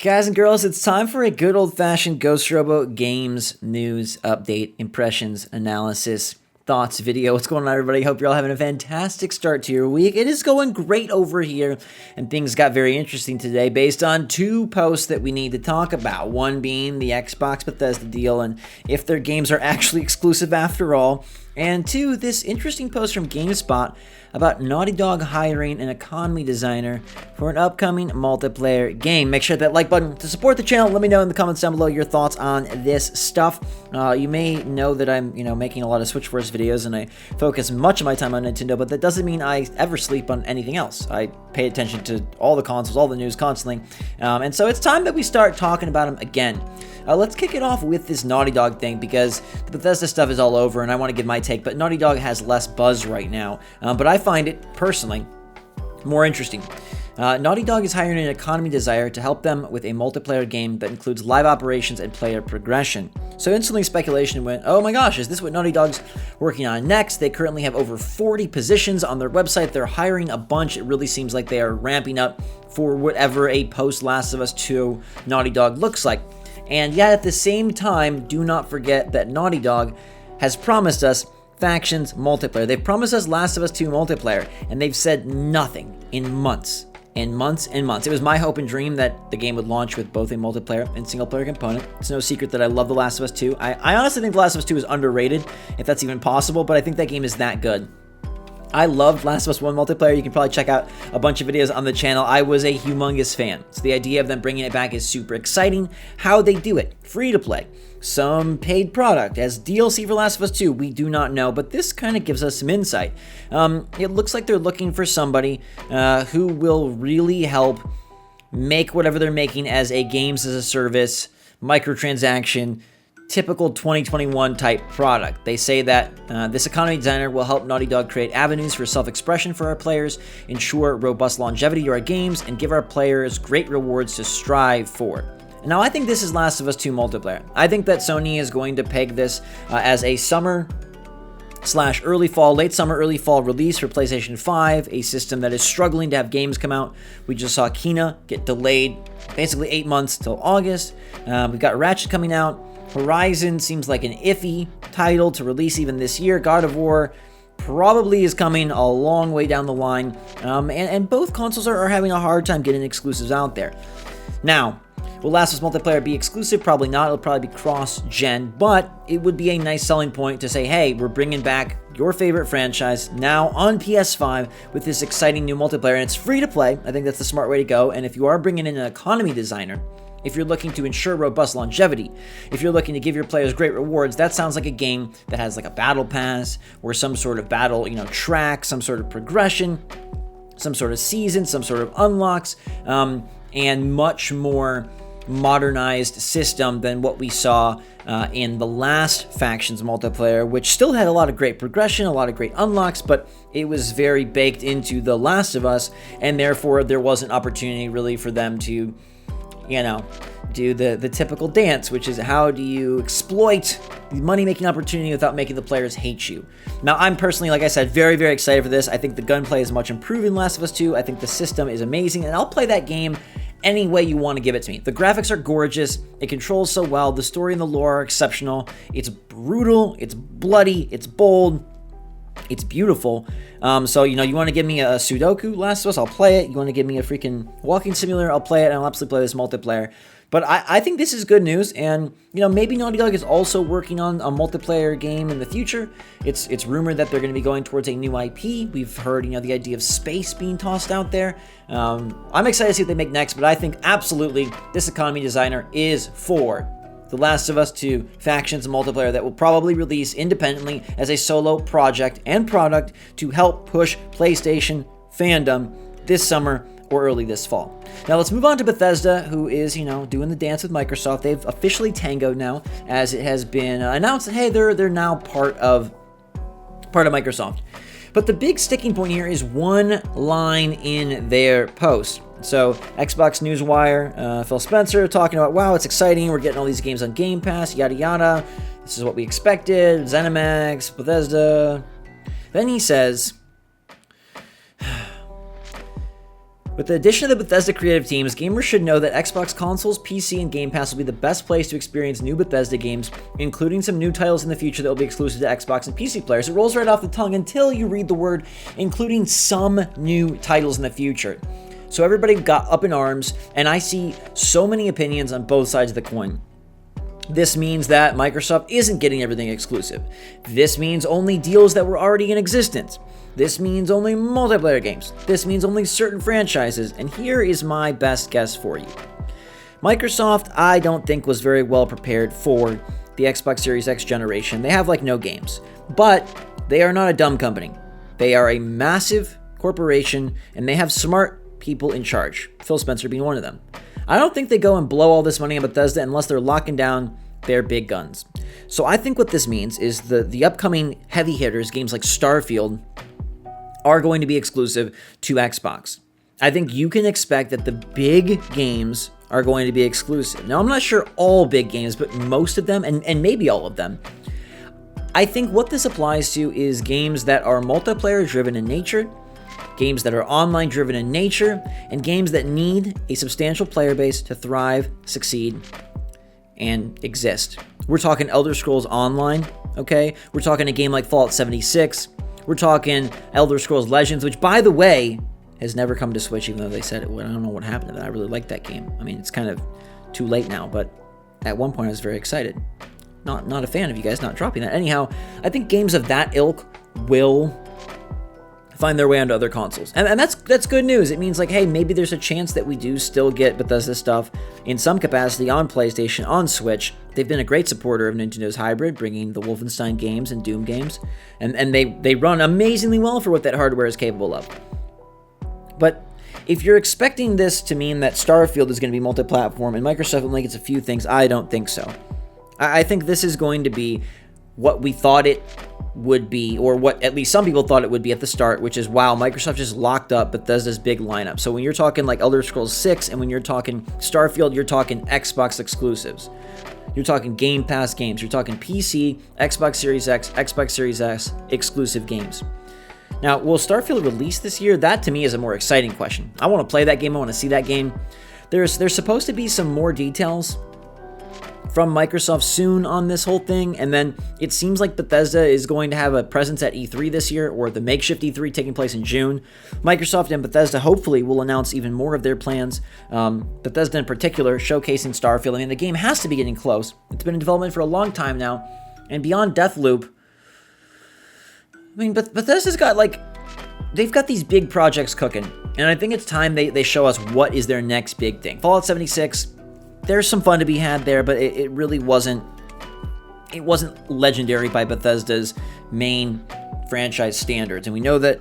Guys and girls, it's time for a good old-fashioned Ghost Robo Games news update, impressions, analysis, thoughts video. What's going on, everybody? Hope you're all having a fantastic start to your week. It is going great over here, and things got very interesting today based on two posts that we need to talk about. One being the Xbox Bethesda deal and if their games are actually exclusive after all. And two, this interesting post from GameSpot about Naughty Dog hiring an economy designer for an upcoming multiplayer game. Make sure that like button to support the channel. Let me know in the comments down below your thoughts on this stuff. You may know that I'm, making a lot of Switchforce videos and I focus much of my time on Nintendo, but that doesn't mean I ever sleep on anything else. I pay attention to all the consoles, all the news constantly. And so it's time that we start talking about them again. Let's kick it off with this Naughty Dog thing because the Bethesda stuff is all over and I want to give my take, but Naughty Dog has less buzz right now. But I find it, personally, more interesting. Naughty Dog is hiring an economy designer to help them with a multiplayer game that includes live operations and player progression. So instantly speculation went, oh my gosh, is this what Naughty Dog's working on next? They currently have over 40 positions on their website. They're hiring a bunch. It really seems like they are ramping up for whatever a post-Last of Us 2 Naughty Dog looks like. And yet at the same time, do not forget that Naughty Dog has promised us Factions multiplayer. They've promised us Last of Us 2 multiplayer, and they've said nothing in months and months and months. It was my hope and dream that the game would launch with both a multiplayer and single player component. It's no secret that I love The Last of Us 2. I honestly think The Last of Us 2 is underrated, if that's even possible, but I think that game is that good. I loved Last of Us 1 multiplayer. You can probably check out a bunch of videos on the channel. I was a humongous fan. So the idea of them bringing it back is super exciting. How they do it, free to play, some paid product as DLC for Last of Us 2, we do not know, but this kind of gives us some insight. It looks like they're looking for somebody who will really help make whatever they're making as a games as a service, microtransaction, typical 2021 type product. They say that this economy designer will help Naughty Dog create avenues for self-expression for our players, ensure robust longevity to our games, and give our players great rewards to strive for. Now, I think this is Last of Us 2 multiplayer. I think that Sony is going to peg this as a summer / early fall, late summer, early fall release for PlayStation 5, a system that is struggling to have games come out. We just saw Kena get delayed basically 8 months till August. We've got Ratchet coming out. Horizon seems like an iffy title to release even this year. God of War probably is coming a long way down the line. And both consoles are having a hard time getting exclusives out there. Now, will Last of Us multiplayer be exclusive? Probably not. It'll probably be cross-gen, but it would be a nice selling point to say, hey, we're bringing back your favorite franchise now on PS5 with this exciting new multiplayer, and it's free to play. I think that's the smart way to go, and if you are bringing in an economy designer, if you're looking to ensure robust longevity, if you're looking to give your players great rewards, that sounds like a game that has like a battle pass or some sort of battle, track, some sort of progression, some sort of season, some sort of unlocks, and much more modernized system than what we saw in the last Factions multiplayer, which still had a lot of great progression, a lot of great unlocks, but it was very baked into The Last of Us, and therefore there wasn't opportunity really for them to, do the typical dance, which is how do you exploit the money-making opportunity without making the players hate you. Now, I'm personally, like I said, very, very excited for this. I think the gunplay is much improved in Last of Us 2. I think the system is amazing, and I'll play that game any way you want to give it to me. The graphics are gorgeous. It controls so well. The story and the lore are exceptional. It's brutal. It's bloody. It's bold. It's beautiful. So, you want to give me a Sudoku Last of Us, I'll play it. You want to give me a freaking walking simulator, I'll play it, and I'll absolutely play this multiplayer. But I think this is good news, and, maybe Naughty Dog is also working on a multiplayer game in the future. It's rumored that they're going to be going towards a new IP. We've heard, the idea of space being tossed out there. I'm excited to see what they make next, but I think absolutely this economy designer is for The Last of Us 2 Factions multiplayer that will probably release independently as a solo project and product to help push PlayStation fandom this summer or early this fall. Now let's move on to Bethesda, who is, doing the dance with Microsoft. They've officially tangoed now, as it has been announced that, hey, they're now part of Microsoft. But the big sticking point here is one line in their post. So Xbox Newswire, Phil Spencer talking about, wow, it's exciting. We're getting all these games on Game Pass, yada, yada. This is what we expected. ZeniMax, Bethesda. Then he says, With the addition of the Bethesda creative teams, gamers should know that Xbox consoles, PC, and Game Pass will be the best place to experience new Bethesda games, including some new titles in the future that will be exclusive to Xbox and PC players. It rolls right off the tongue until you read the word, including some new titles in the future. So everybody got up in arms, and I see so many opinions on both sides of the coin. This means that Microsoft isn't getting everything exclusive. This means only deals that were already in existence. This means only multiplayer games. This means only certain franchises. And here is my best guess for you. Microsoft, I don't think, was very well prepared for the Xbox Series X generation. They have no games. But they are not a dumb company. They are a massive corporation, and they have smart people in charge. Phil Spencer being one of them. I don't think they go and blow all this money on Bethesda unless they're locking down their big guns. So I think what this means is the upcoming heavy hitters, games like Starfield, are going to be exclusive to Xbox. I think you can expect that the big games are going to be exclusive. Now, I'm not sure all big games, but most of them, and maybe all of them. I think what this applies to is games that are multiplayer driven in nature, games that are online driven in nature, and games that need a substantial player base to thrive, succeed, and exist. We're talking Elder Scrolls Online, okay? We're talking a game like Fallout 76. We're talking Elder Scrolls Legends, which, by the way, has never come to Switch, even though they said it would. I don't know what happened to that. I really like that game. I mean, it's kind of too late now, but at one point I was very excited. Not a fan of you guys not dropping that. Anyhow, I think games of that ilk will find their way onto other consoles. And that's good news. It means hey, maybe there's a chance that we do still get Bethesda stuff in some capacity on PlayStation, on Switch. They've been a great supporter of Nintendo's hybrid, bringing the Wolfenstein games and Doom games. And they run amazingly well for what that hardware is capable of. But if you're expecting this to mean that Starfield is going to be multi-platform and Microsoft only gets a few things, I don't think so. I think this is going to be what we thought it would be, or what at least some people thought it would be at the start, which is, wow, Microsoft just locked up Bethesda's big lineup. So when you're talking Elder Scrolls 6 and when you're talking Starfield, you're talking Xbox exclusives. You're talking Game Pass games. You're talking PC, Xbox Series X, Xbox Series S exclusive games. Now, will Starfield release this year? That to me is a more exciting question. I want to play that game. I want to see that game. There's supposed to be some more details from Microsoft soon on this whole thing, and then it seems like Bethesda is going to have a presence at E3 this year, or the makeshift E3 taking place in June. Microsoft and Bethesda hopefully will announce even more of their plans. Bethesda in particular showcasing Starfield. I mean, the game has to be getting close. It's been in development for a long time now, and beyond Deathloop, I mean, Bethesda's got they've got these big projects cooking, and I think it's time they show us what is their next big thing. Fallout 76, there's some fun to be had there, but it really wasn't legendary by Bethesda's main franchise standards. And we know that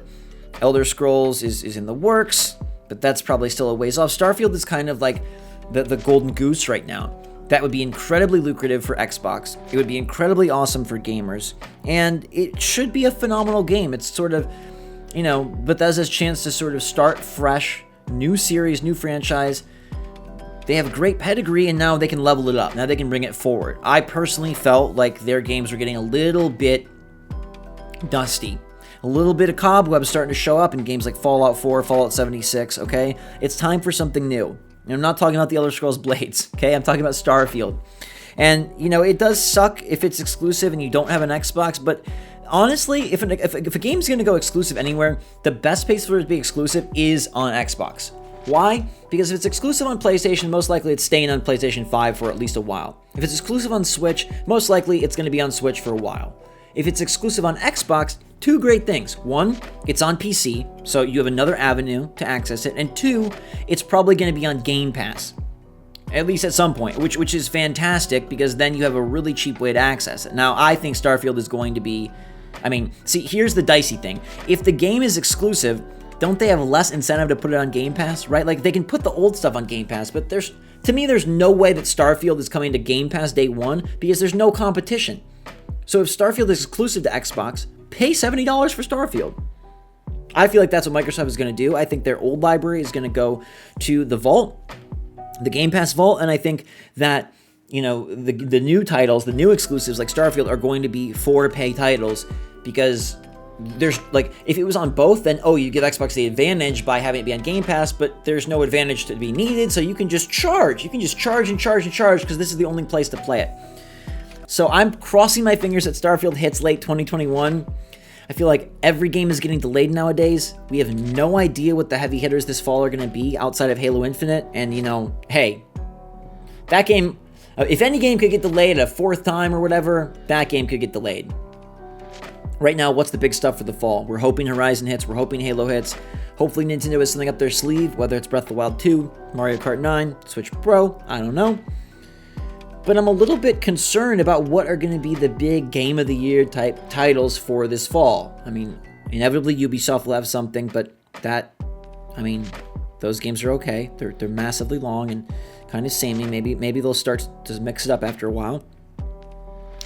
Elder Scrolls is in the works, but that's probably still a ways off. Starfield is kind of the golden goose right now. That would be incredibly lucrative for Xbox. It would be incredibly awesome for gamers, and it should be a phenomenal game. It's sort of, Bethesda's chance to sort of start fresh, new series, new franchise. They have great pedigree, and now they can level it up. Now they can bring it forward. I personally felt like their games were getting a little bit dusty. A little bit of cobwebs starting to show up in games like Fallout 4, Fallout 76, okay? It's time for something new. And I'm not talking about the Elder Scrolls Blades, okay? I'm talking about Starfield. And, it does suck if it's exclusive and you don't have an Xbox, but honestly, if a game's going to go exclusive anywhere, the best place for it to be exclusive is on Xbox. Why? Because if it's exclusive on PlayStation, most likely it's staying on PlayStation 5 for at least a while. If it's exclusive on Switch, most likely it's going to be on Switch for a while. If it's exclusive on Xbox, two great things. One, it's on PC, so you have another avenue to access it. And two, it's probably going to be on Game Pass, at least at some point, which is fantastic because then you have a really cheap way to access it. Now, I think Starfield is going to be, here's the dicey thing. If the game is exclusive, don't they have less incentive to put it on Game Pass, right? They can put the old stuff on Game Pass, but there's no way that Starfield is coming to Game Pass day one because there's no competition. So if Starfield is exclusive to Xbox, pay $70 for Starfield. I feel like that's what Microsoft is going to do. I think their old library is going to go to the vault, the Game Pass vault, and I think that the new titles, the new exclusives like Starfield are going to be for pay titles because there's like, if it was on both, then you give Xbox the advantage by having it be on Game Pass, but there's no advantage to be needed, so you can just charge. You can just charge and charge and charge because this is the only place to play it. So I'm crossing my fingers that Starfield hits late 2021. I feel like every game is getting delayed nowadays. We have no idea what the heavy hitters this fall are going to be outside of Halo Infinite, and hey, that game, if any game could get delayed a fourth time or whatever, that game could get delayed. Right now, what's the big stuff for the fall? We're hoping Horizon hits. We're hoping Halo hits. Hopefully Nintendo has something up their sleeve, whether it's Breath of the Wild 2, Mario Kart 9, Switch Pro, I don't know. But I'm a little bit concerned about what are going to be the big Game of the Year type titles for this fall. I mean, inevitably Ubisoft will have something, but those games are okay. They're massively long and kind of samey. Maybe they'll start to mix it up after a while.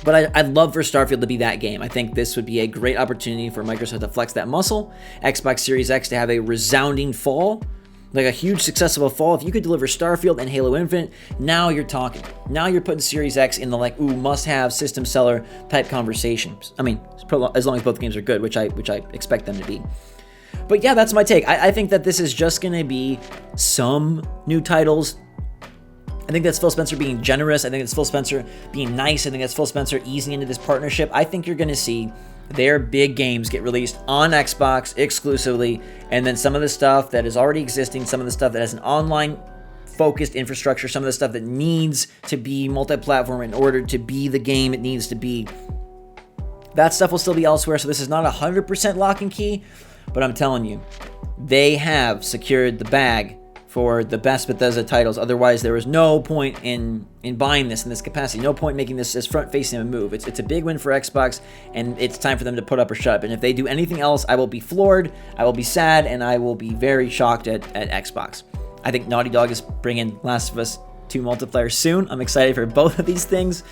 But I'd love for Starfield to be that game. I think this would be a great opportunity for Microsoft to flex that muscle, Xbox Series X to have a resounding fall, like a huge successful fall. If you could deliver Starfield and Halo Infinite, now you're talking. Now you're putting Series X in the must-have system seller type conversations. I mean, as long as both games are good, which I expect them to be. But yeah, that's my take. I think that this is just going to be some new titles. I think that's Phil Spencer being generous. I think it's Phil Spencer being nice. I think that's Phil Spencer easing into this partnership. I think you're going to see their big games get released on Xbox exclusively, and then some of the stuff that is already existing, some of the stuff that has an online focused infrastructure, some of the stuff that needs to be multi-platform in order to be the game it needs to be, that stuff will still be elsewhere. So this is not 100% lock and key, but I'm telling you, they have secured the bag for the best Bethesda titles. Otherwise, there was no point in buying this in this capacity. No point making this as front-facing a move. It's a big win for Xbox, and it's time for them to put up or shut up. And if they do anything else, I will be floored, I will be sad, and I will be very shocked at Xbox. I think Naughty Dog is bringing Last of Us 2 multiplayer soon. I'm excited for both of these things.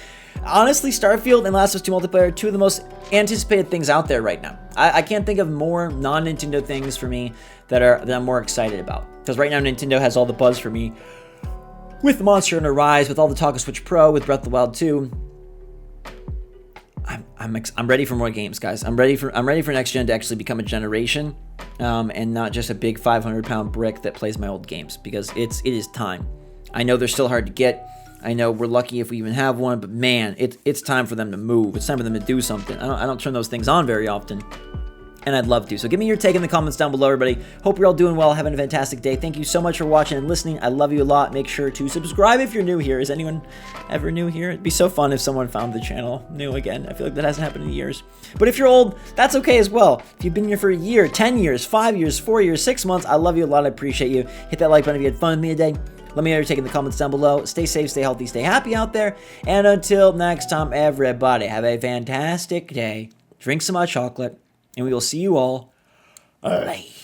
Honestly, Starfield and Last of Us 2 multiplayer are two of the most anticipated things out there right now. I can't think of more non-Nintendo things for me that I'm more excited about. Because right now Nintendo has all the buzz for me with Monster Hunter Rise, with all the talk of Switch Pro, with Breath of the Wild 2. I'm ready for more games, guys. I'm ready for next gen to actually become a generation, and not just a big 500-pound brick that plays my old games, because it is time. I know they're still hard to get. I know we're lucky if we even have one, but man, it's time for them to move. It's time for them to do something. I don't turn those things on very often, and I'd love to. So give me your take in the comments down below, everybody. Hope you're all doing well, having a fantastic day. Thank you so much for watching and listening. I love you a lot. Make sure to subscribe if you're new here. Is anyone ever new here? It'd be so fun if someone found the channel new again. I feel like that hasn't happened in years. But if you're old, that's okay as well. If you've been here for a year, 10 years, 5 years, 4 years, 6 months, I love you a lot. I appreciate you. Hit that like button if you had fun with me today. Let me know your take in the comments down below. Stay safe, stay healthy, stay happy out there. And until next time, everybody, have a fantastic day. Drink some hot chocolate, and we will see you all later.